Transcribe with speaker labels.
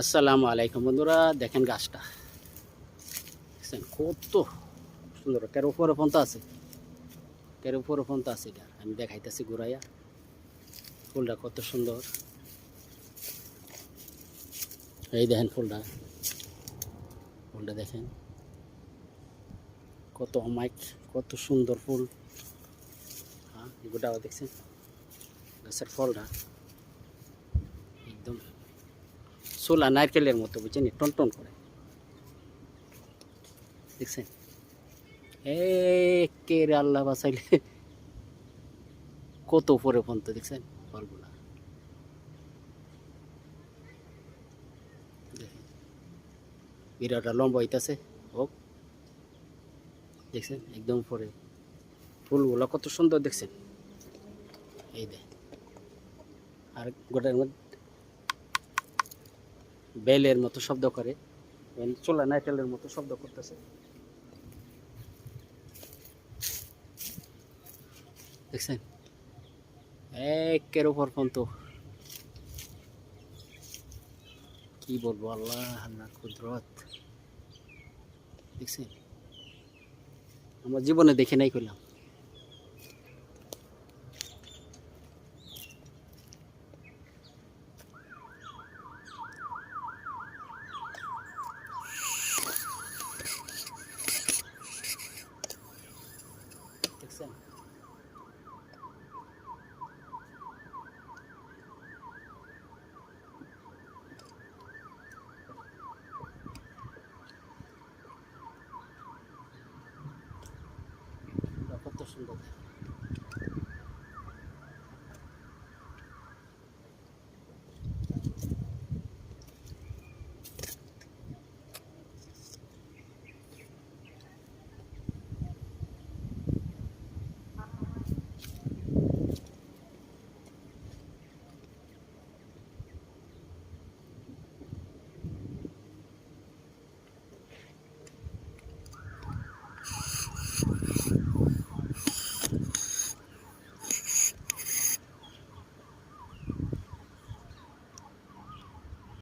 Speaker 1: আসসালামু আলাইকুম বন্ধুরা, দেখেন গাছটা দেখছেন কত সুন্দর। কের উপরে পন্থা আছে, কের উপরে পন্থা আছে। এটা আমি দেখাইতেছি ঘুরাইয়া। ফুলটা কত সুন্দর, এই দেখেন ফুলটা, ফুলটা দেখেন কত অমাইক, কত সুন্দর ফুল। হ্যাঁ, এগুলাও দেখছেন গাছের ফলটা একদম সোলা নারকেলের মতো, বুঝছেন, টন টন করে। দেখছেন কে রে আল্লাহ বাঁচাইলে, কত উপরে পর্যন্ত দেখছেন ফলগুলা। দেখেন বিরাটা লম্বা হইতেছে হোক, দেখছেন একদম উপরে ফুলগুলা কত সুন্দর দেখছেন। এই দেখ, আর গোটার মধ্যে বেলের মতো শব্দ করে, চোলা নাইটেলের মতো শব্দ করতেছে। দেখছেন একের উপর পর্যন্ত, কি বলবো, আল্লাহ আল্লাহর কুদরত। দেখছেন আমার জীবনে দেখে নাই করলাম। দেখছেন কত সুন্দর।